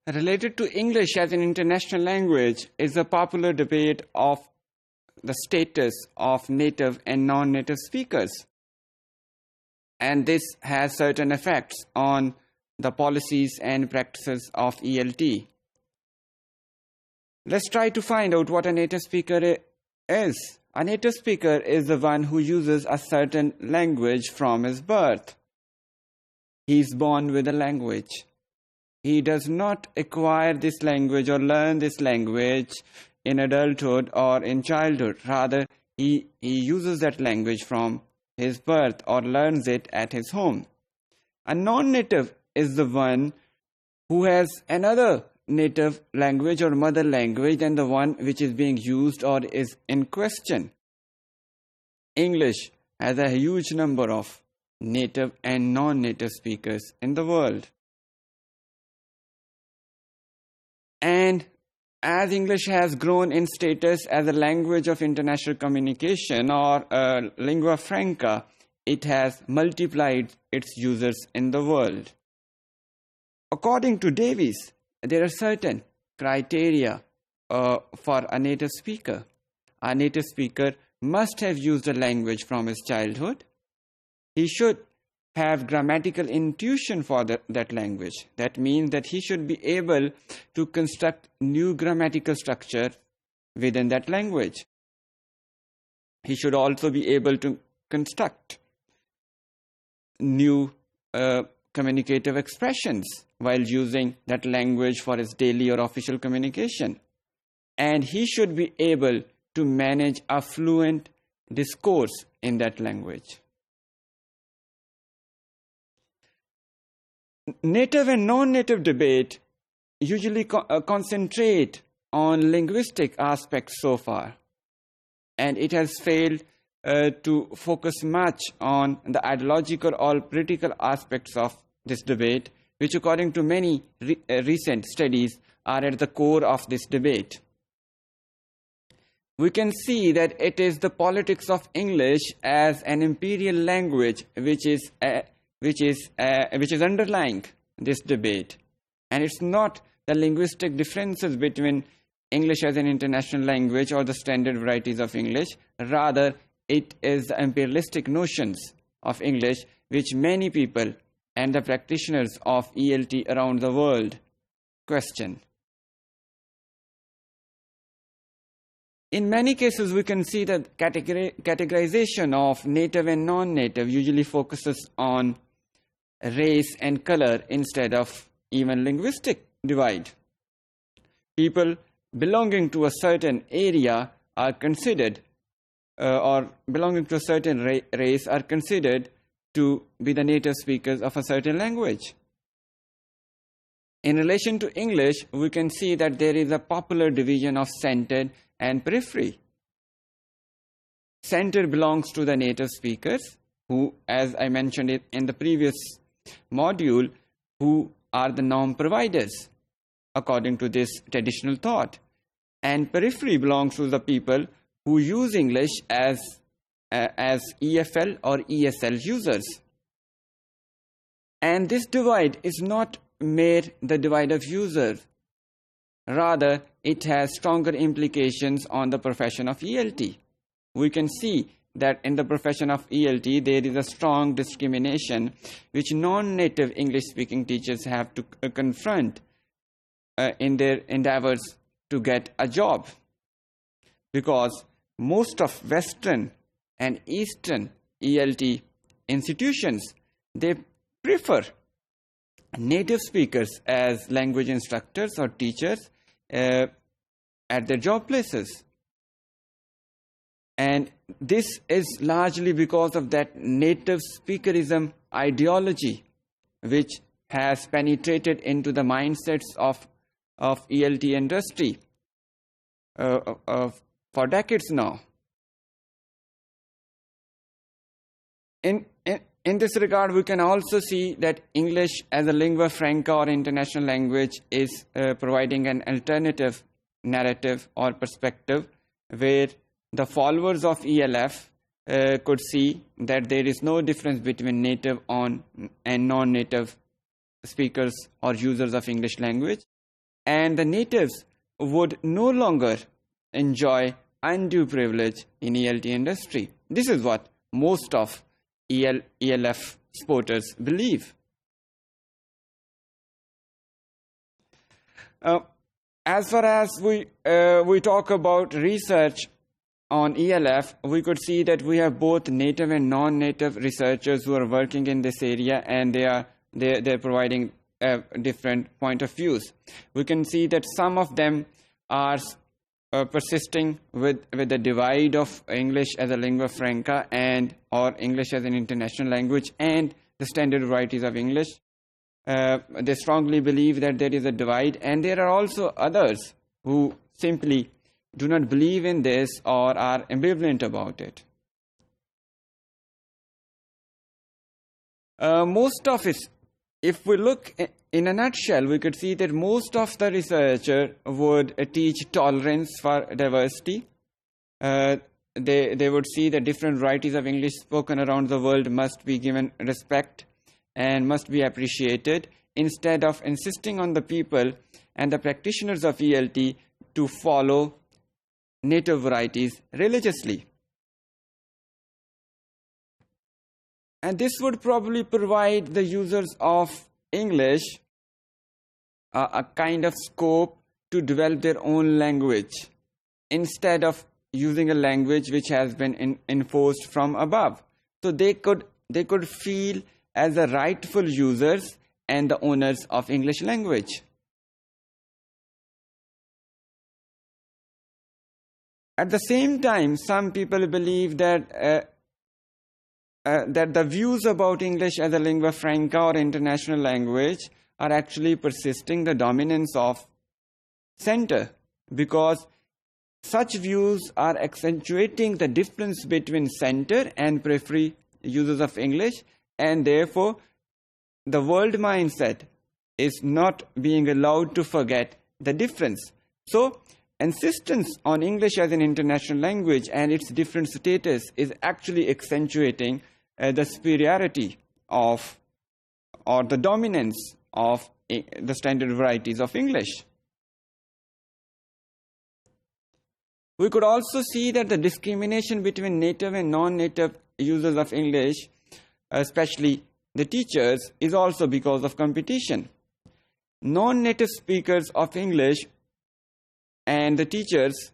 Related to English as an international language is a popular debate of the status of native and non-native speakers. And this has certain effects on the policies and practices of ELT. Let's try to find out what a native speaker is. A native speaker is the one who uses a certain language from his birth. He is born with a language. He does not acquire this language or learn this language in adulthood or in childhood. Rather, he uses that language from his birth or learns it at his home. A non-native is the one who has another native language or mother language than the one which is being used or is in question. English has a huge number of native and non-native speakers in the world. And as English has grown in status as a language of international communication or lingua franca, it has multiplied its users in the world. According to Davies, there are certain criteria for a native speaker. A native speaker must have used a language from his childhood. He should have grammatical intuition for that language. That means that he should be able to construct new grammatical structure within that language. He should also be able to construct new communicative expressions while using that language for his daily or official communication. And he should be able to manage a fluent discourse in that language. Native and non-native debate usually concentrate on linguistic aspects so far, and it has failed to focus much on the ideological or political aspects of this debate, which according to many recent studies are at the core of this debate. We can see that it is the politics of English as an imperial language which is underlying this debate. And it's not the linguistic differences between English as an international language or the standard varieties of English. Rather, it is the imperialistic notions of English which many people and the practitioners of ELT around the world question. In many cases, we can see that categorization of native and non-native usually focuses on race and color instead of even linguistic divide. People belonging to a certain area are considered, or belonging to a certain race are considered to be the native speakers of a certain language. In relation to English, we can see that there is a popular division of centered and periphery. Center belongs to the native speakers who, as I mentioned it in the previous module, who are the norm providers according to this traditional thought. And periphery belongs to the people who use English as EFL or ESL users. And this divide is not mere the divide of users. Rather, it has stronger implications on the profession of ELT. We can see that in the profession of ELT, there is a strong discrimination which non-native English-speaking teachers have to confront in their endeavors to get a job. Because most of Western and Eastern ELT institutions, they prefer native speakers as language instructors or teachers at their job places. And this is largely because of that native speakerism ideology which has penetrated into the mindsets of ELT industry for decades now. In this regard, we can also see that English as a lingua franca or international language is providing an alternative narrative or perspective where the followers of ELF could see that there is no difference between native and non-native speakers or users of English language. and the natives would no longer enjoy undue privilege in ELT industry. This is what most of ELF supporters believe. As far as we talk about research on ELF, we could see that we have both native and non-native researchers who are working in this area, and they're providing different point of views. We can see that some of them are persisting with the divide of English as a lingua franca and or English as an international language and the standard varieties of English. They strongly believe that there is a divide, and there are also others who simply do not believe in this or are ambivalent about it. Most of it, if we look in a nutshell, we could see that most of the researcher would teach tolerance for diversity. They would see that different varieties of English spoken around the world must be given respect and must be appreciated, instead of insisting on the people and the practitioners of ELT to follow native varieties religiously. And this would probably provide the users of English a kind of scope to develop their own language, instead of using a language which has been enforced from above. So they could feel as the rightful users and the owners of English language. At the same time, some people believe that that the views about English as a lingua franca or international language are actually persisting the dominance of center, because such views are accentuating the difference between center and periphery users of English, and therefore the world mindset is not being allowed to forget the difference. So insistence on English as an international language and its different status is actually accentuating the superiority of or the dominance of the standard varieties of English. We could also see that the discrimination between native and non-native users of English, especially the teachers, is also because of competition. Non-native speakers of English and the teachers,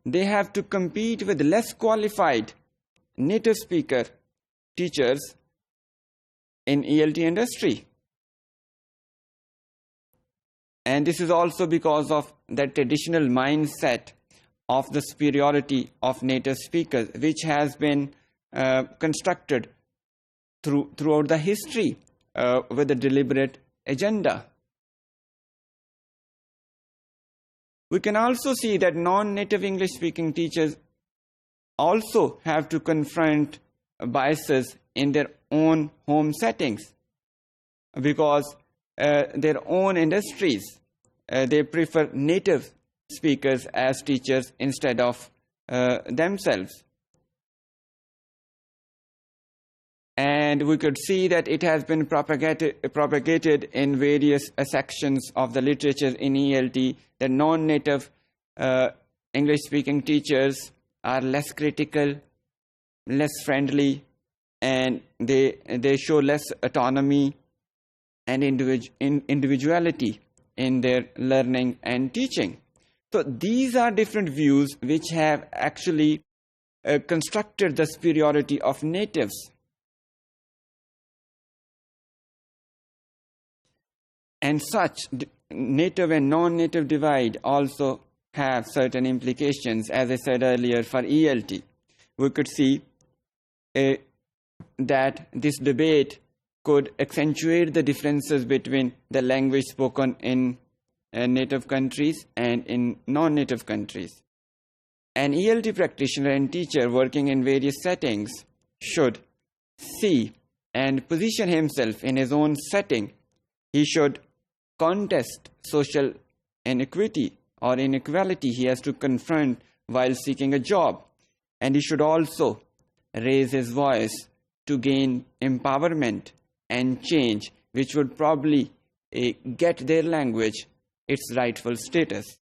they have to compete with less qualified native speaker teachers in ELT industry. And this is also because of the traditional mindset of the superiority of native speakers, which has been constructed throughout the history with a deliberate agenda. We can also see that non-native English-speaking teachers also have to confront biases in their own home settings, because their own industries, they prefer native speakers as teachers instead of themselves. And we could see that it has been propagated in various sections of the literature in ELT that non-native English-speaking teachers are less critical, less friendly, and they show less autonomy and individuality in their learning and teaching. So these are different views which have actually constructed the superiority of natives. And such native and non-native divide also have certain implications, as I said earlier, for ELT. We could see that this debate could accentuate the differences between the language spoken in native countries and in non-native countries. An ELT practitioner and teacher working in various settings should see and position himself in his own setting. He should contest social inequity or inequality he has to confront while seeking a job. And he should also raise his voice to gain empowerment and change, which would probably get their language its rightful status.